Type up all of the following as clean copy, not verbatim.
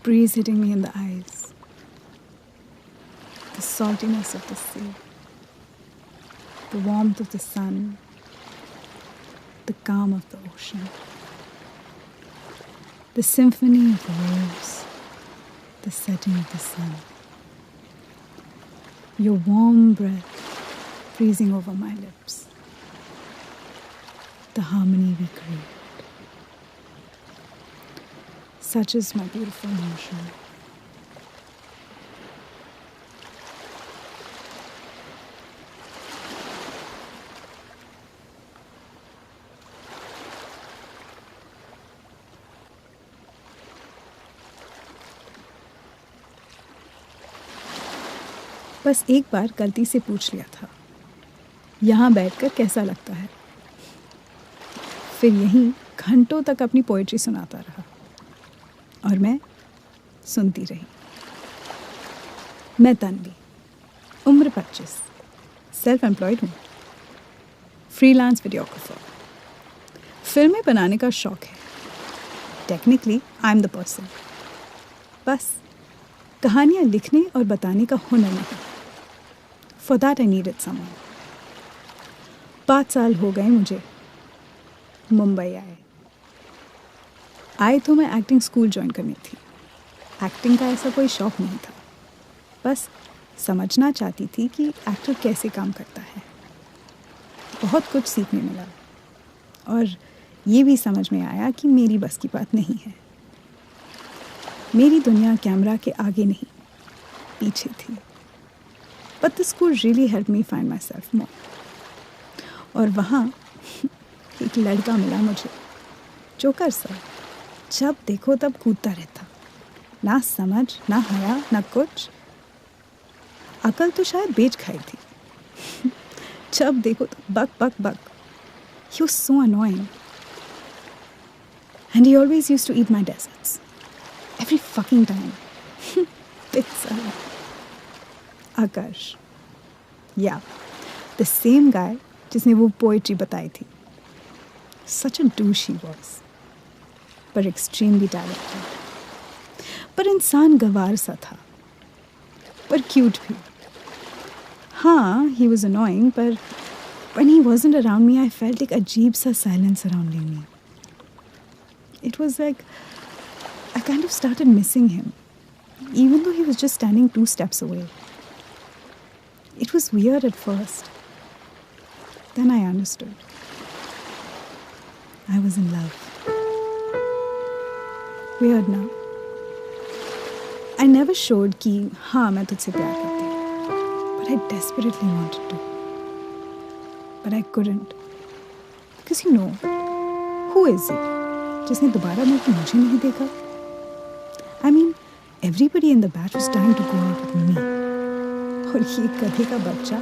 breeze hitting me in the eyes, the saltiness of the sea, the warmth of the sun, the calm of the ocean, the symphony of the waves, the setting of the sun, your warm breath freezing over my lips, the harmony we create. Such is my beautiful emotion. बस एक बार गलती से पूछ लिया था, यहाँ बैठकर कैसा लगता है। फिर यहीं घंटों तक अपनी पोएट्री सुनाता रहा और मैं सुनती रही। मैं तन्वी, उम्र 25, सेल्फ एम्प्लॉयड हूँ, फ्रीलांस वीडियोग्राफर। फिल्में बनाने का शौक है। Technically I am the person. बस कहानियाँ लिखने और बताने का हुनर नहीं। For that I needed someone. 5 साल हो गए मुझे मुंबई आए तो मैं एक्टिंग स्कूल ज्वाइन करनी थी। एक्टिंग का ऐसा कोई शौक नहीं था, बस समझना चाहती थी कि एक्टर कैसे काम करता है। बहुत कुछ सीखने मिला और ये भी समझ में आया कि मेरी बस की बात नहीं है। मेरी दुनिया कैमरा के आगे नहीं, पीछे थी। But the school really help me find my self मोर। और वहाँ एक लड़का मिला मुझे, जोकर सा, जब देखो तब कूदता रहता। ना समझ, ना हया, ना कुछ। अकल तो शायद बेच खाई थी। जब देखो तो बक बक बक। He was so annoying. And he always used to eat my desserts. Every fucking time. Pizza. Akash. Yeah. The same guy जिसने वो पोएट्री बताई थी. Such a douche he was. पर extremely talented. पर इंसान गवार सा था. पर क्यूट भी. हाँ, he was annoying, पर when he wasn't around me, I felt like अजीब सा silence surrounding me. It was like I kind of started missing him, even though he was just standing 2 steps away. It was weird at first. Then I understood. I was in love. Weird now. I never showed कि हाँ मैं तुझसे प्यार करती हूँ, but I desperately wanted to. But I couldn't. Because you know, who is he? जिसने दोबारा मिलकर मुझे नहीं देखा? I mean, everybody in the batch was trying to go out with me. और ये गधे का बच्चा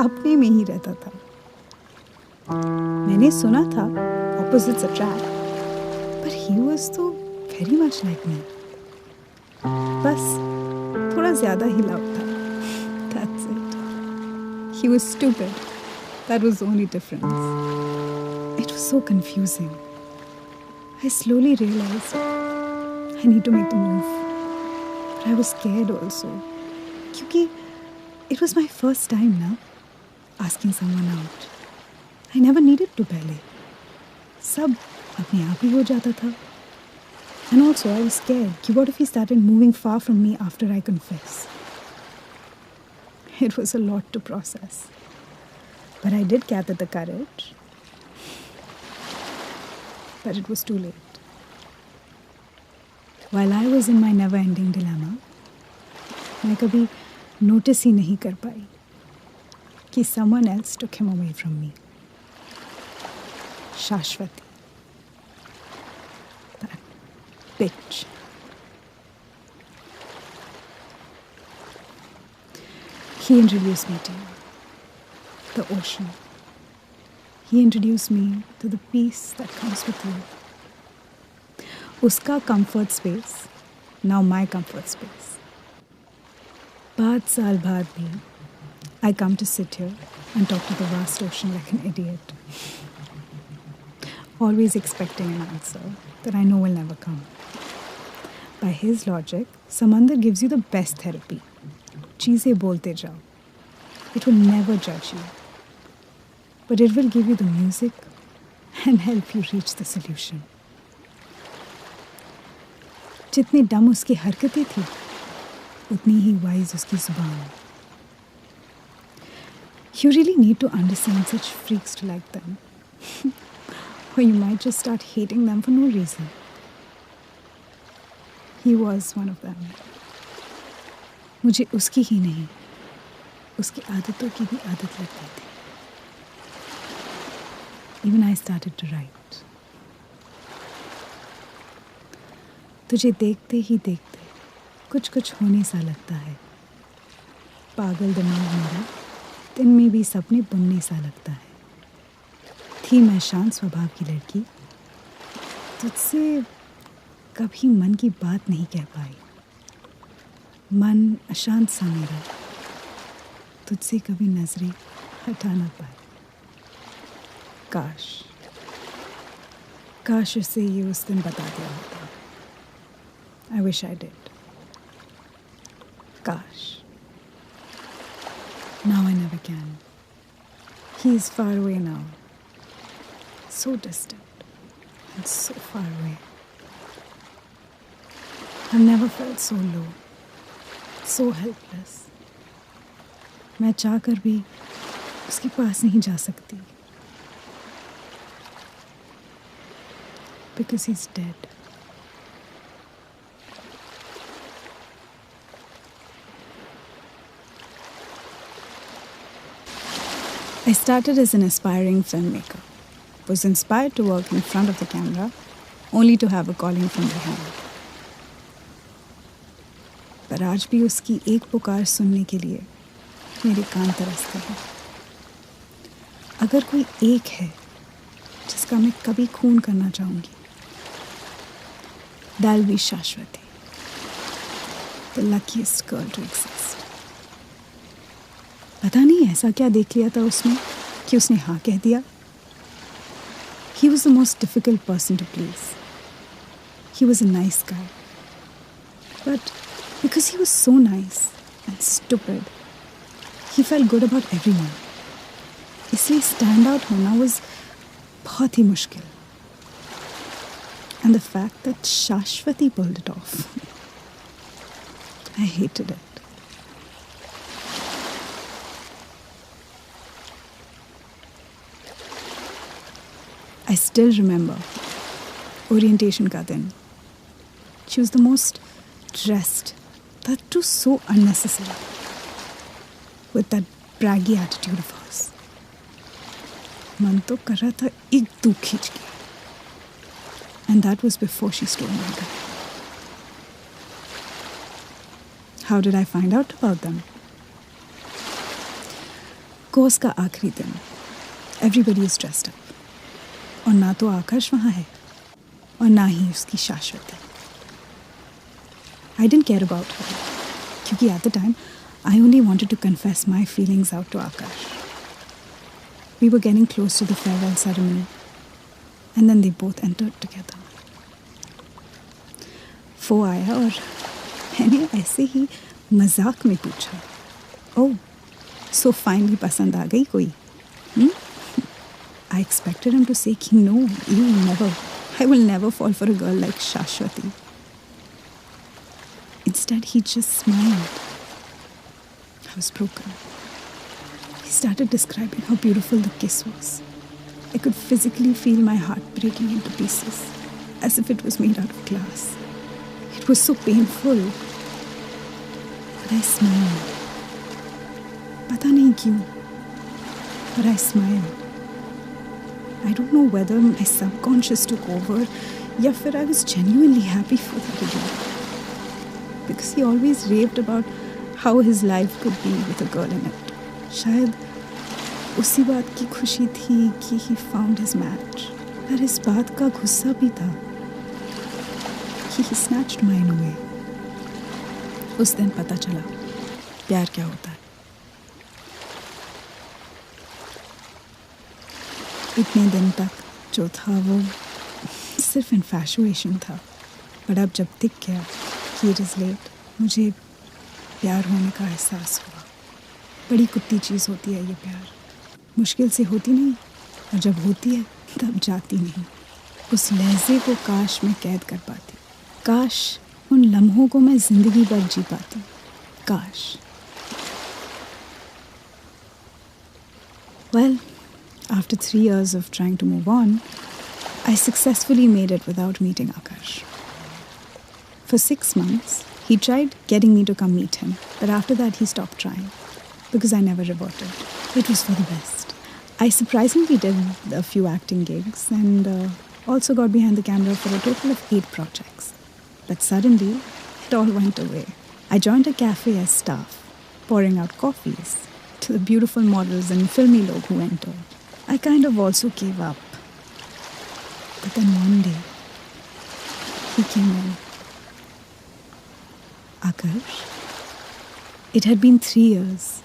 अपने में ही रहता था. मैंने सुना था opposites attract, but he was so very much like me. बस थोड़ा ज़्यादा ही लव था. That's it. He was stupid. That was the only difference. It was so confusing. I slowly realized I need to make the move. But I was scared also. क्योंकि it was my first time now asking someone out. I never needed to पहले. सब अपने आप ही हो जाता था. And also I was scared कि what if he started moving far from me after I confess? It was a lot to process. But I did gather the courage. But it was too late. While I was in my never-ending dilemma, मैं कभी notice ही नहीं कर पाई कि someone else took him away from me. Shashwati. That bitch. He introduced me to you. The ocean. He introduced me to the peace that comes with you. Uska comfort space, now my comfort space. 5 साल बाद भी I come to sit here and talk to the vast ocean like an idiot. Always expecting an answer that I know will never come. By his logic, Samandar gives you the best therapy. चीज़ें बोलते जाओ. It will never judge you. But it will give you the music and help you reach the solution. जितनी डम उसकी हरकतें थी, उतनी ही wise उसकी जुबान. You really need to understand such freaks to like them. Or you might just start hating them for no reason. He was one of them. मुझे उसकी ही नहीं, उसकी आदतों की भी आदत लग गई थी. Even I started to write. तुझे देखते ही देखते कुछ कुछ होने सा लगता है. पागल दिमाग मेरा दिन में भी सपने बुनने सा लगता है. थी मैं शांत स्वभाव की लड़की, तुझसे कभी मन की बात नहीं कह पाई. मन अशांत सा मेरा, तुझसे कभी नजरें हटा ना पाए. काश उसे ये उस दिन बता दिया होता. I wish I did. काश. Now I never can. He is far away now. So distant and so far away. I've never felt so low, so helpless. मैं चाहकर भी उसके पास नहीं जा सकती. Because he's dead. I started as an aspiring filmmaker. Was inspired to work in front of the camera, only to have a calling from behind. पर आज भी उसकी एक पुकार सुनने के लिए मेरे कान तरसते हैं. अगर कोई एक है जिसका मैं कभी खून करना चाहूँगी, that'll be शाश्वती, the luckiest girl to exist. पता नहीं ऐसा क्या देख लिया था उसमें कि उसने हाँ कह दिया. He was the most difficult person to please. He was a nice guy. But because he was so nice and stupid, he felt good about everyone. इसलिए stand out होना was बहुत ही मुश्किल. And the fact that Shashwati pulled it off, I hated it. I still remember orientation ka din. She was the most dressed, that too so unnecessary, with that braggy attitude of hers. मन तो कर रहा था एक दूध खींच के. And that was before she stole my gun. How did I find out about them? Course का आखिरी दिन. Everybody is dressed up. और ना तो आकाश वहाँ है और ना ही उसकी शाश्वती. I didn't care about her क्योंकि at the time I only wanted to confess my feelings out to Akash. We were getting close to the farewell ceremony and then they both entered together. वो आया और मैंने ऐसे ही मजाक में पूछा, ओह so finally पसंद आ गई कोई? I expected him to say कि no, I will never fall for a girl like Shashwati. Instead, he just smiled. I was broken. He started describing how beautiful the kiss was. I could physically feel my heart breaking into pieces, as if it was made out of glass. It was so painful. But I smiled. पता नहीं क्यों, but I smiled. I don't know whether my subconscious took over या फिर I was genuinely happy for that idiot. Because he always raved about how his life could be with a girl in it. शायद उसी बात की खुशी थी कि he found his match. पर इस बात का गुस्सा भी था कि he snatched mine away. उस दिन पता चला प्यार क्या होता है. इतने दिन तक जो था वो सिर्फ इन्फैचुएशन था, पर अब जब दिख गया कि इट इज़ लेट, मुझे प्यार होने का एहसास हुआ। बड़ी कुत्ती चीज़ होती है ये प्यार, मुश्किल से होती नहीं, और जब होती है तब जाती नहीं। उस लहजे को काश मैं कैद कर पाती, काश उन लम्हों को मैं ज़िंदगी भर जी पाती, काश। Well, after 3 years of trying to move on, I successfully made it without meeting Akash. For 6 months, he tried getting me to come meet him, but after that he stopped trying because I never reverted. It was for the best. I surprisingly did a few acting gigs and also got behind the camera for a total of 8 projects. But suddenly, it all went away. I joined a cafe as staff, pouring out coffees to the beautiful models and filmy log who entered. I kind of also gave up. But then one day, he came in. Akash. It had been 3 years,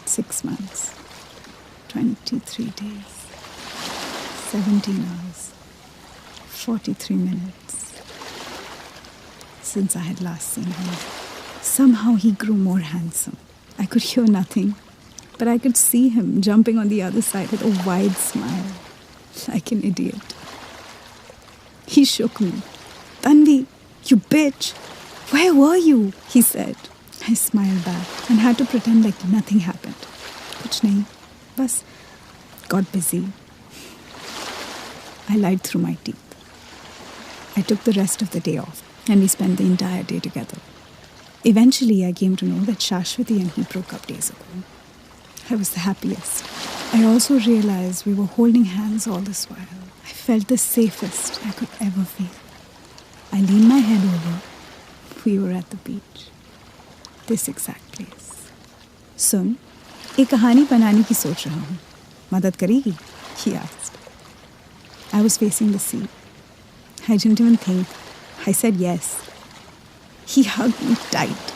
6 months, 23 days, 17 hours, 43 minutes since I had last seen him. Somehow he grew more handsome. I could hear nothing, but I could see him jumping on the other side with a wide smile, like an idiot. He shook me. "Tanvi, you bitch! Where were you?" he said. I smiled back and had to pretend like nothing happened. Kuch nahi, bas got busy. I lied through my teeth. I took the rest of the day off and we spent the entire day together. Eventually, I came to know that Shashwati and he broke up days ago. I was the happiest. I also realized we were holding hands all this while. I felt the safest I could ever feel. I leaned my head over. We were at the beach. This exact place. सुन, एक कहानी बनाने की सोच रहा हूँ, मदद करेगी? He asked. I was facing the sea. I didn't even think. I said yes. He hugged me tight,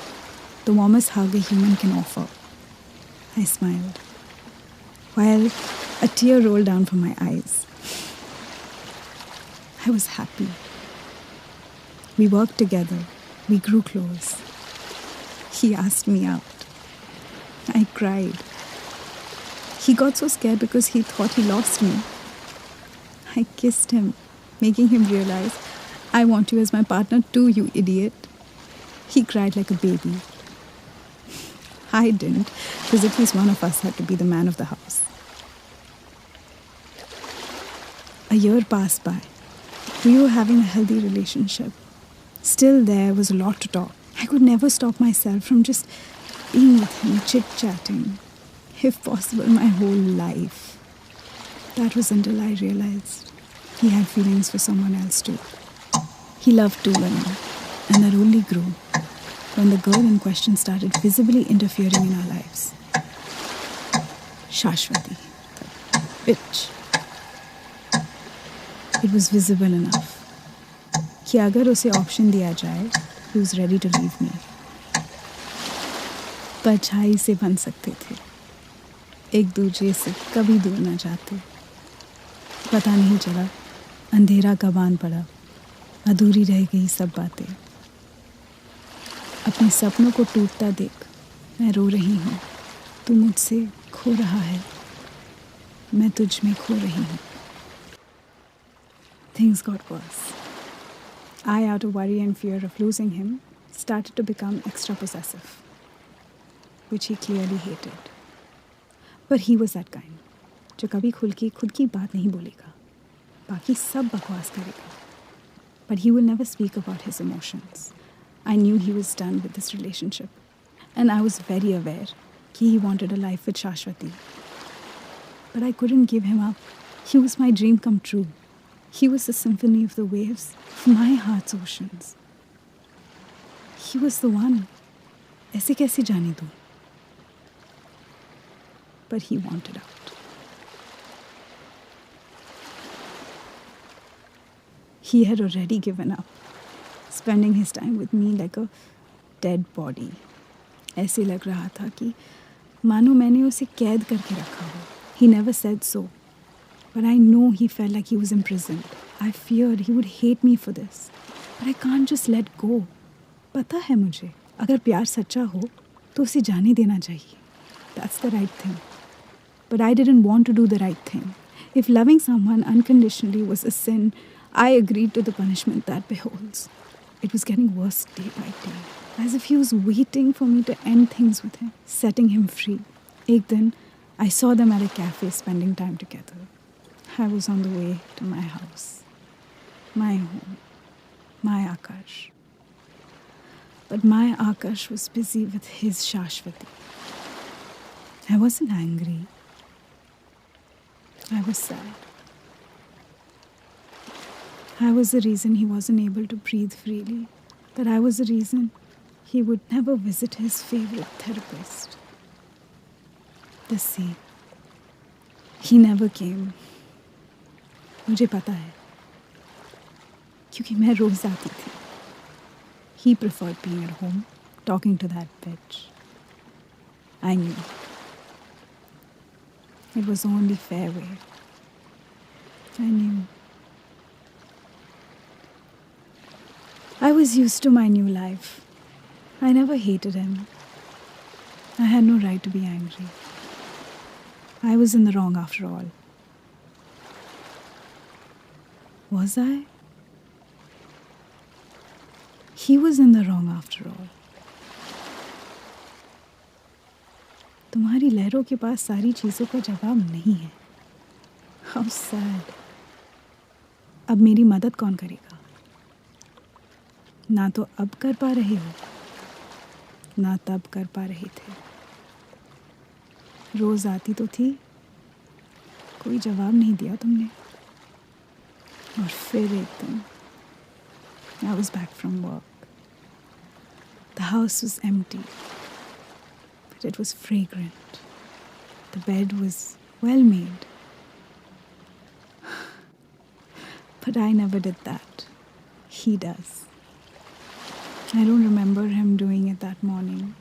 the warmest hug a human can offer. I smiled, while a tear rolled down from my eyes. I was happy. We worked together. We grew close. He asked me out. I cried. He got so scared because he thought he lost me. I kissed him, making him realize, "I want you as my partner too, you idiot." He cried like a baby. I didn't, because at least one of us had to be the man of the house. A year passed by. We were having a healthy relationship. Still, there was a lot to talk. I could never stop myself from just being with him, chit-chatting. If possible, my whole life. That was until I realized he had feelings for someone else too. He loved 2 women, and that only grew when the girl in question started visibly interfering in our lives. Shashwati. Bitch. It was visible enough कि अगर उसे option दिया जाए, he was ready to leave me. परछाई से बन सकते थे, एक दूसरे से कभी दूर न जाते। पता नहीं चला अंधेरा कब आन पड़ा, अधूरी रह गई सब बातें। अपने सपनों को टूटता देख मैं रो रही हूँ, तू मुझसे खो रहा है, मैं तुझ में खो रही हूँ। Things got worse. I, out of worry and fear of losing him, started to become extra possessive, which he clearly hated. But he was that kind, जो कभी खुल के खुद की बात नहीं बोलेगा, बाकी सब बकवास करेगा. But he will never speak about his emotions. I knew he was done with this relationship, and I was very aware that he wanted a life with Shashwati. But I couldn't give him up. He was my dream come true. He was the symphony of the waves of my heart's oceans. He was the one. ऐसे कैसे जाने दूँ? But he wanted out. He had already given up, spending his time with me like a dead body. ऐसे लग रहा था कि मानो मैंने उसे कैद करके रखा हो. He never said so, but I know he felt like he was imprisoned. I feared he would hate me for this, but I can't just let go. पता है मुझे, अगर प्यार सच्चा हो तो उसे जाने देना चाहिए. That's the right thing. But I didn't want to do the right thing. If loving someone unconditionally was a sin, I agreed to the punishment that beholds. It was getting worse day by day, as if he was waiting for me to end things with him, setting him free. Ek din, I saw them at a cafe spending time together. I was on the way to my house, my home, my Akash. But my Akash was busy with his Shashwati. I wasn't angry. I was sad. I was the reason he wasn't able to breathe freely. That I was the reason he would never visit his favorite therapist. The sea. He never came. मुझे पता है, क्योंकि मैं रोज आती थी. He preferred being at home, talking to that bitch. I knew. It was the only fair way. I knew. I was used to my new life. I never hated him. I had no right to be angry. I was in the wrong after all. Was I? He was in the wrong after all. तुम्हारी लहरों के पास सारी चीज़ों का जवाब नहीं है. How sad. अब मेरी मदद कौन करेगा? ना तो अब कर पा रहे हो, ना तब कर पा रहे थे. रोज़ आती तो थी, कोई जवाब नहीं दिया तुमने. और फिर एक दिन I was back from work. The house was empty. But it was fragrant. The bed was well made. But I never did that. He does. I don't remember him doing it that morning.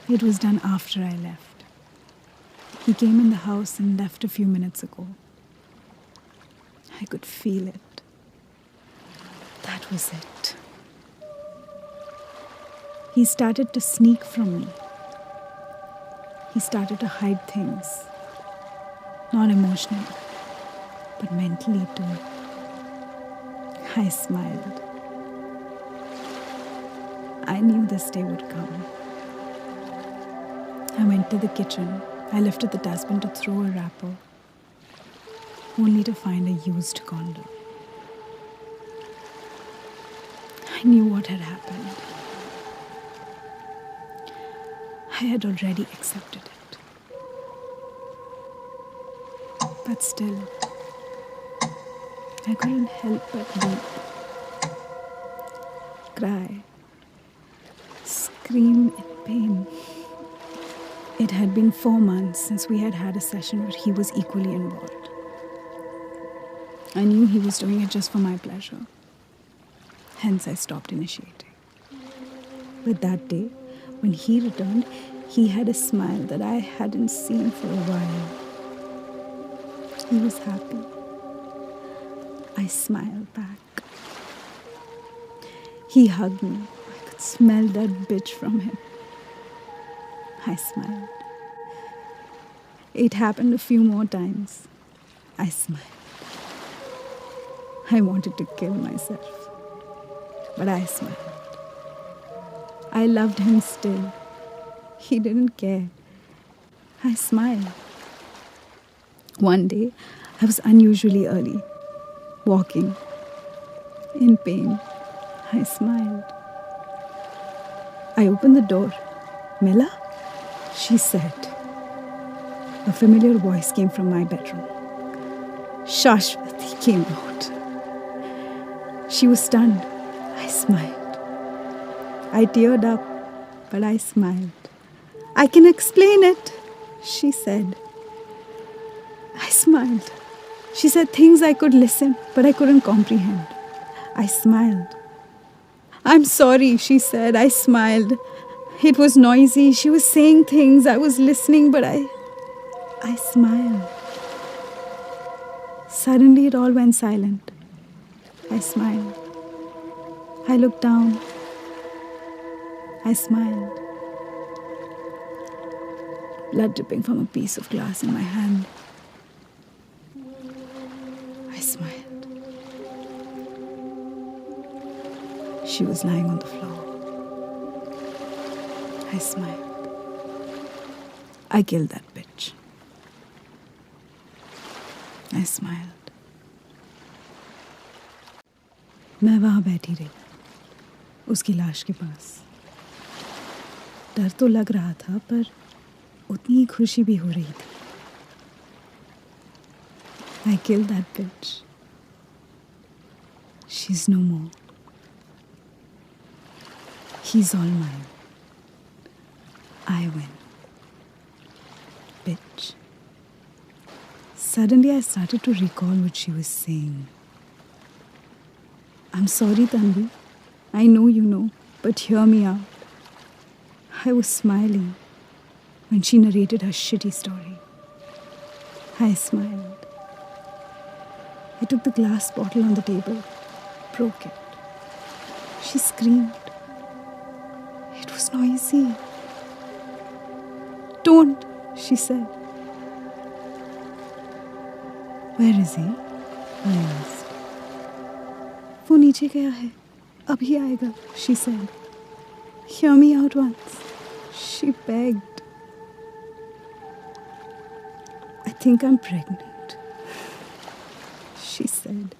It was done after I left. He came in the house and left a few minutes ago. I could feel it. That was it. He started to sneak from me. He started to hide things. Not emotionally, but mentally too. I smiled. I knew this day would come. I went to the kitchen. I lifted the dustbin to throw a wrapper, only to find a used condom. I knew what had happened. I had already accepted it. But still, I couldn't help but weep, cry, scream in pain. It had been 4 months since we had had a session where he was equally involved. I knew he was doing it just for my pleasure. Hence, I stopped initiating. But that day, when he returned, he had a smile that I hadn't seen for a while. He was happy. I smiled back. He hugged me. I could smell that bitch from him. I smiled. It happened a few more times. I smiled. I wanted to kill myself, but I smiled. I loved him still. He didn't care. I smiled. One day, I was unusually early, walking. In pain, I smiled. I opened the door. Mila? She said. A familiar voice came from my bedroom. Shashwati came out. She was stunned. I smiled. I teared up, but I smiled. I can explain it, she said. I smiled. She said things I could listen, but I couldn't comprehend. I smiled. I'm sorry, she said. I smiled. It was noisy. She was saying things. I was listening, but I smiled. Suddenly it all went silent. I smiled. I looked down. I smiled. Blood dripping from a piece of glass in my hand. I smiled. She was lying on the floor. I smiled. I killed that bitch. I smiled. मैं वहाँ बैठी रही, उसकी लाश के पास। डर तो लग रहा था, पर उतनी ही खुशी भी हो रही थी। I killed that bitch. She's no more. He's all mine. I win. Bitch. Suddenly I started to recall what she was saying. I'm sorry, Tanvi. I know you know, but hear me out. I was smiling when she narrated her shitty story. I smiled. I took the glass bottle on the table, broke it. She screamed. It was noisy. Don't, she said. Where is he? I asked. वो नीचे गया है, अभी आएगा, she said. Hear me out once. She begged. I think I'm pregnant, she said.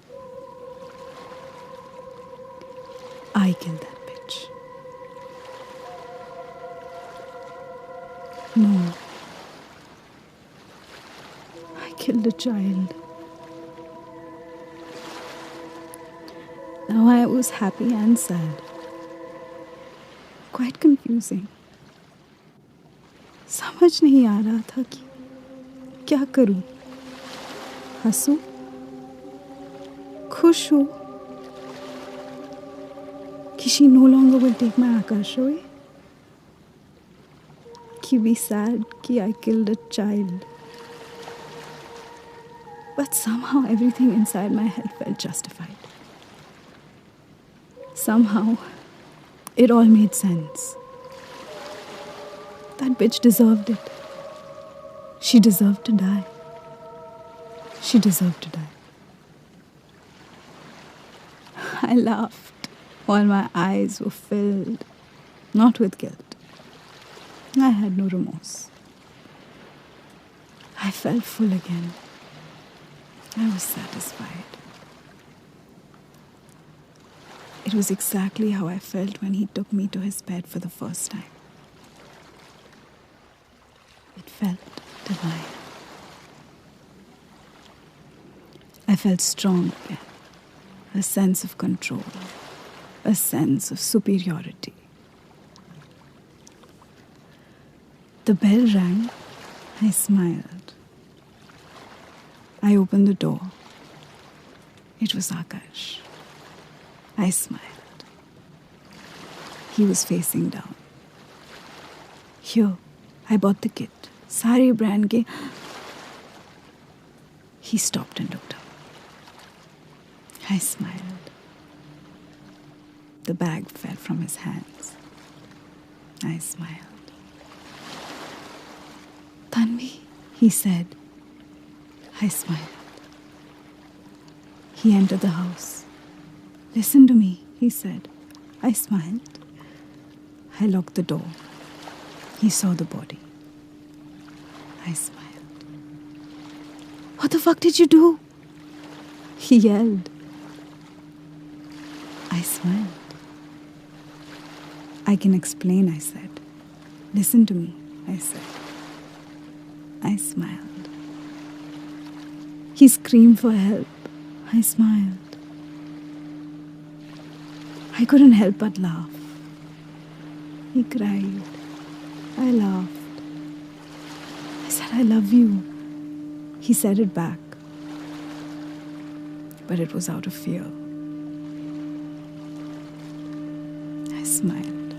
I killed that bitch. No. I killed a child. Now I was happy and sad. Quite confusing. समझ नहीं आ रहा था कि क्या करूं। हंसूं? खुश हूं कि she no longer will take my Akash away? कि be sad कि I killed a child? But somehow everything inside my head felt justified. Somehow it all made sense. That bitch deserved it. She deserved to die. She deserved to die. I laughed while my eyes were filled, not with guilt. I had no remorse. I felt full again. I was satisfied. It was exactly how I felt when he took me to his bed for the first time. It felt divine. I felt strong again, a sense of control, a sense of superiority. The bell rang. I smiled. I opened the door. It was Akash. I smiled. He was facing down. Here, I bought the kit. Sare brand ke. He stopped and looked up. I smiled. The bag fell from his hands. I smiled. Tanvi, he said. I smiled. He entered the house. Listen to me, he said. I smiled. I locked the door. He saw the body. I smiled. What the fuck did you do? He yelled. I smiled. I can explain, I said. Listen to me, I said. I smiled. He screamed for help. I smiled. I couldn't help but laugh. He cried. I laughed. I said, I love you. He said it back. But it was out of fear. I smiled.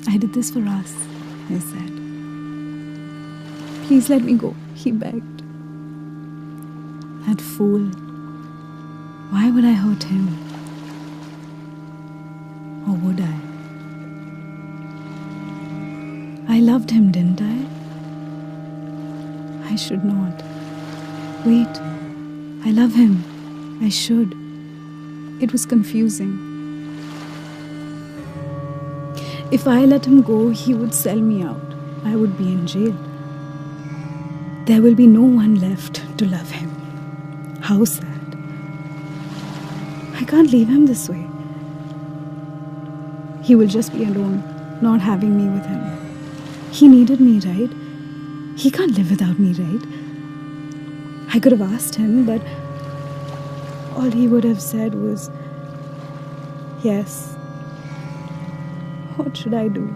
I did this for us, I said. Please let me go, he begged. That fool. Why would I hurt him? loved him, didn't I? I should not. Wait, I love him. I should. It was confusing. If I let him go, he would sell me out. I would be in jail. There will be no one left to love him. How sad. I can't leave him this way. He will just be alone, not having me with him. He needed me, right? He can't live without me, right? I could have asked him, but all he would have said was, yes. What should I do?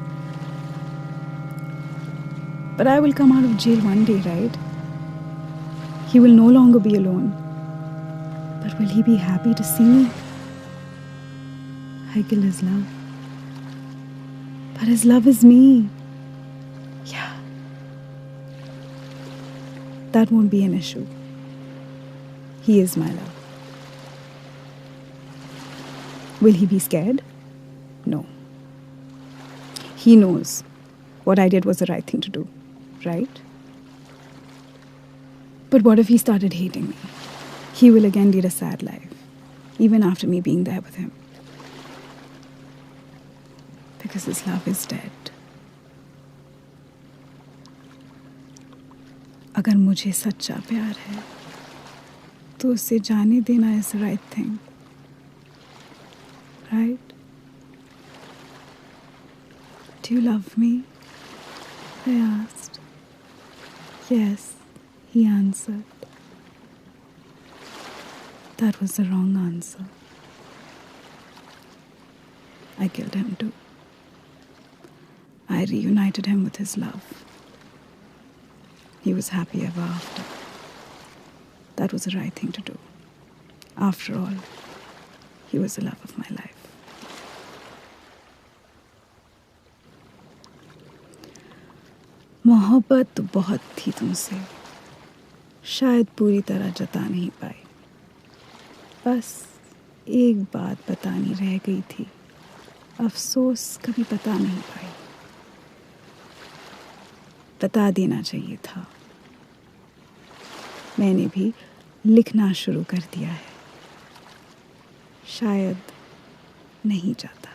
But I will come out of jail one day, right? He will no longer be alone. But will he be happy to see me? I killed his love. But his love is me. Yeah. That won't be an issue. He is my love. Will he be scared? No. He knows what I did was the right thing to do, right? But what if he started hating me? He will again lead a sad life, even after me being there with him. Because his love is dead. अगर मुझे सच्चा प्यार है, तो उसे जाने देना is the right thing. Right? Do you love me? I asked. Yes, he answered. That was the wrong answer. I killed him too. I reunited him with his love. He was happy ever after. That was the right thing to do. After all, he was the love of my life. मोहब्बत तो बहुत थी तुमसे, शायद पूरी तरह जता नहीं पाई। बस एक बात बतानी रह गई थी, अफसोस कभी बता नहीं पाई। बता देना चाहिए था। मैंने भी लिखना शुरू कर दिया है, शायद नहीं जाता।